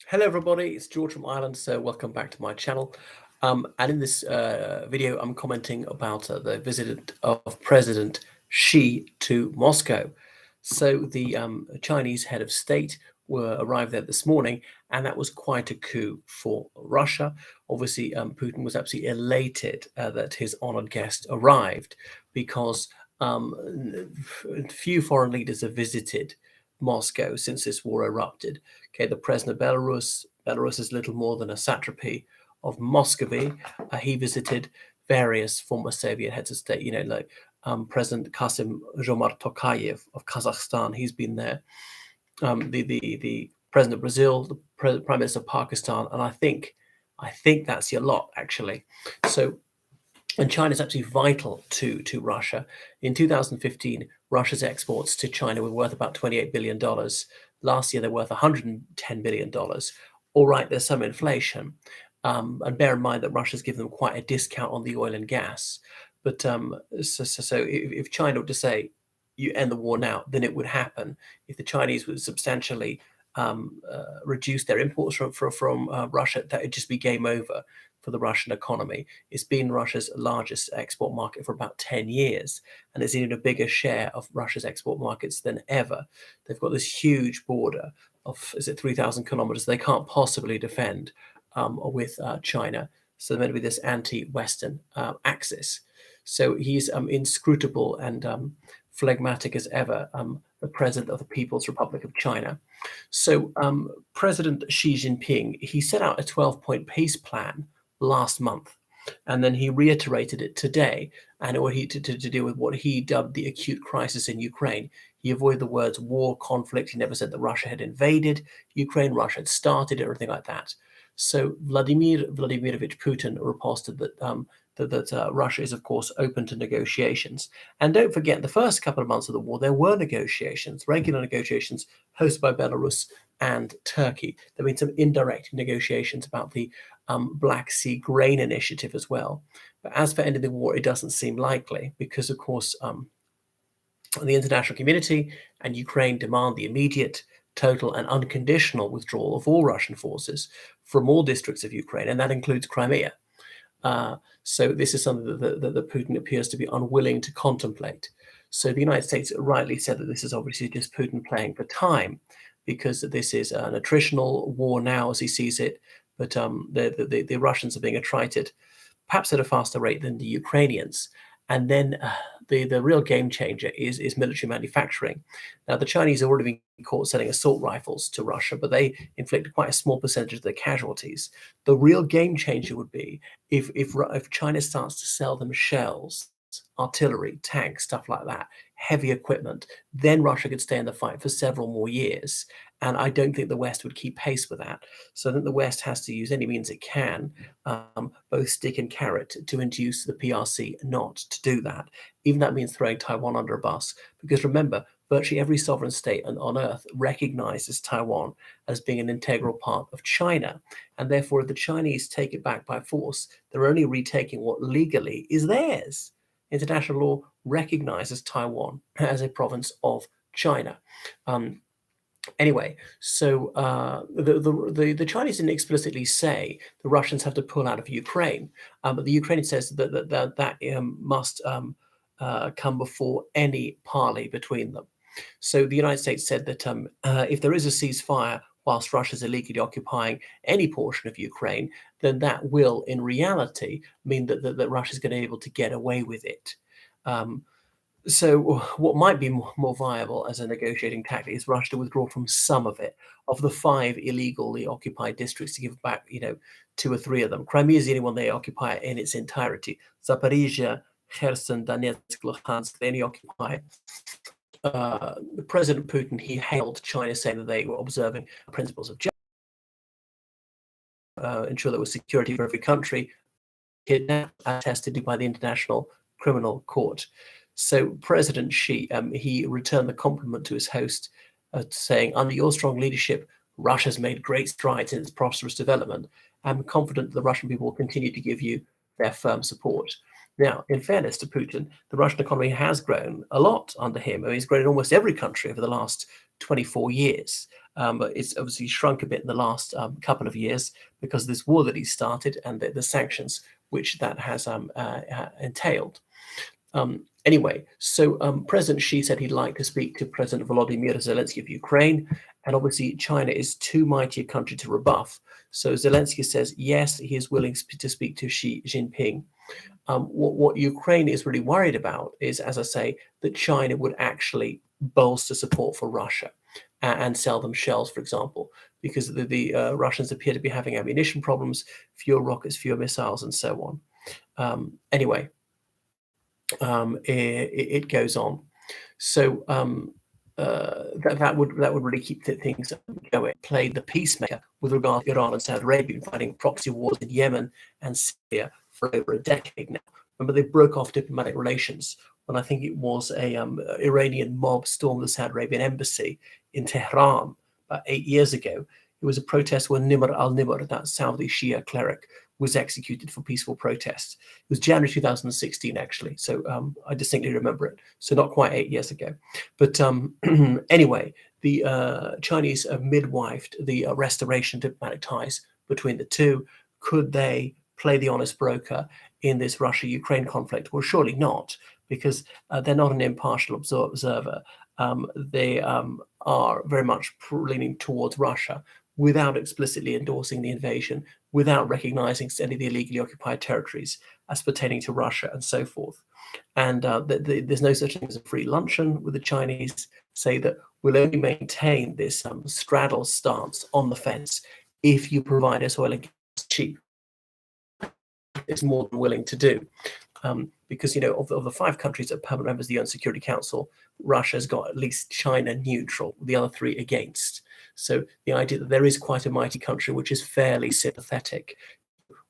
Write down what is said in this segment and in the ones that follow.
Hello everybody, it's George from Ireland, so welcome back to my channel. And in this video, I'm commenting about the visit of President Xi to Moscow. So the Chinese head of state arrived there this morning, and that was quite a coup for Russia. Obviously, Putin was absolutely elated that his honored guest arrived because few foreign leaders have visited Moscow since this war erupted. Okay, the president of Belarus is little more than a satrapy of Muscovy. He visited various former Soviet heads of state, like President Kasim Jomart Tokayev of Kazakhstan. He's been there. The president of Brazil, the prime minister of Pakistan, and I think that's your lot actually. So and China is absolutely vital to Russia. In 2015, Russia's exports to China were worth about $28 billion. Last year, they're worth $110 billion. All right, there's some inflation. And bear in mind that Russia's given them quite a discount on the oil and gas. But so if China were to say, you end the war now, then it would happen. If the Chinese would substantially reduce their imports from Russia, that would just be game over for the Russian economy. It's been Russia's largest export market for about 10 years, and it's even a bigger share of Russia's export markets than ever. They've got this huge border of, 3,000 kilometers they can't possibly defend with China. So they're meant to be this anti-Western axis. So he's inscrutable and phlegmatic as ever, the president of the People's Republic of China. So President Xi Jinping, he set out a 12-point peace plan last month, and then he reiterated it today, and to deal with what he dubbed the acute crisis in Ukraine. He avoided the words war, conflict. He never said that Russia had invaded Ukraine, Russia had started it, or anything like that. So Vladimir Vladimirovich Putin reported that Russia is, of course, open to negotiations. And don't forget, the first couple of months of the war, there were negotiations, regular negotiations hosted by Belarus and Turkey. There have been some indirect negotiations about the Black Sea grain initiative as well. But as for ending the war, it doesn't seem likely because, of course, the international community and Ukraine demand the immediate, total, and unconditional withdrawal of all Russian forces from all districts of Ukraine, and that includes Crimea. So this is something that Putin appears to be unwilling to contemplate. So the United States rightly said that this is obviously just Putin playing for time, because this is an attritional war now, as he sees it. But the Russians are being attrited, perhaps at a faster rate than the Ukrainians. And then the real game changer is military manufacturing. Now, the Chinese have already been caught selling assault rifles to Russia, but they inflicted quite a small percentage of the casualties. The real game changer would be if China starts to sell them shells, artillery, tanks, stuff like that, heavy equipment, then Russia could stay in the fight for several more years. And I don't think the West would keep pace with that. So I think the West has to use any means it can, both stick and carrot, to induce the PRC not to do that. Even that means throwing Taiwan under a bus. Because remember, virtually every sovereign state on earth recognizes Taiwan as being an integral part of China. And therefore, if the Chinese take it back by force, they're only retaking what legally is theirs. International law recognizes Taiwan as a province of China. Anyway, so the Chinese didn't explicitly say the Russians have to pull out of Ukraine, but the Ukrainian says that must come before any parley between them. So the United States said that if there is a ceasefire whilst Russia's illegally occupying any portion of Ukraine, then that will, in reality, mean that Russia's going to be able to get away with it. So what might be more viable as a negotiating tactic is Russia to withdraw from some of it, of the 5 illegally occupied districts, to give back, 2 or 3 of them. Crimea is the only one they occupy in its entirety. Zaporizhia, Kherson, Donetsk, Luhansk, they only occupy. President Putin, he hailed China, saying that they were observing principles of justice, ensure there was security for every country, kidnapped, attested by the International Criminal Court. So President Xi, he returned the compliment to his host, saying, under your strong leadership, Russia's made great strides in its prosperous development. I'm confident the Russian people will continue to give you their firm support. Now, in fairness to Putin, the Russian economy has grown a lot under him. I mean, he's grown in almost every country over the last 24 years. But it's obviously shrunk a bit in the last couple of years because of this war that he started and the sanctions which that has entailed. Anyway, so President Xi said he'd like to speak to President Volodymyr Zelensky of Ukraine, and obviously China is too mighty a country to rebuff. So Zelensky says yes, he is willing to speak to Xi Jinping. What Ukraine is really worried about is, as I say, that China would actually bolster support for Russia and sell them shells, for example, because the Russians appear to be having ammunition problems, fewer rockets, fewer missiles, and so on. Anyway, it goes on. So that would really keep things going. Played the peacemaker with regard to Iran and Saudi Arabia, fighting proxy wars in Yemen and Syria for over a decade now. Remember, they broke off diplomatic relations when I think it was a Iranian mob stormed the Saudi Arabian embassy in Tehran about 8 years ago. It was a protest when Nimr al-Nimr, that Saudi Shia cleric, was executed for peaceful protests. It was January 2016, actually. So I distinctly remember it. So not quite 8 years ago. But anyway, the Chinese midwifed the restoration diplomatic ties between the two. Could they play the honest broker in this Russia-Ukraine conflict? Well, surely not, because they're not an impartial observer. They are very much leaning towards Russia without explicitly endorsing the invasion, without recognizing any of the illegally occupied territories as pertaining to Russia and so forth. And there's no such thing as a free luncheon with the Chinese. Say that we'll only maintain this straddle stance on the fence if you provide us oil and gas cheap. It's more than willing to do. Because, of the 5 countries that are permanent members of the UN Security Council, Russia's got at least China neutral, the other 3 against. So the idea that there is quite a mighty country which is fairly sympathetic,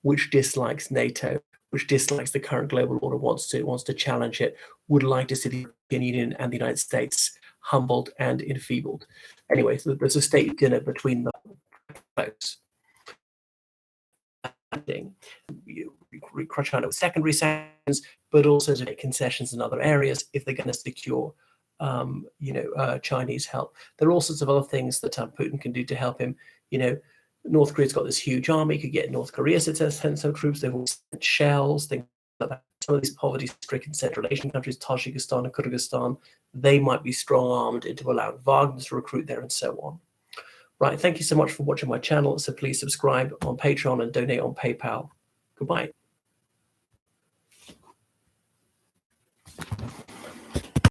which dislikes NATO, which dislikes the current global order, wants to challenge it, would like to see the European Union and the United States humbled and enfeebled. Anyway, so there's a state dinner between the folks. China with secondary sanctions, but also to make concessions in other areas if they're going to secure, Chinese help. There are all sorts of other things that Putin can do to help him. North Korea's got this huge army. Could get North Korea to send some troops. They've all sent shells, things like that. Some of these poverty-stricken Central Asian countries, Tajikistan and Kyrgyzstan, they might be strong-armed into allowing Wagner to recruit there and so on. Right, thank you so much for watching my channel. So please subscribe on Patreon and donate on PayPal. Goodbye.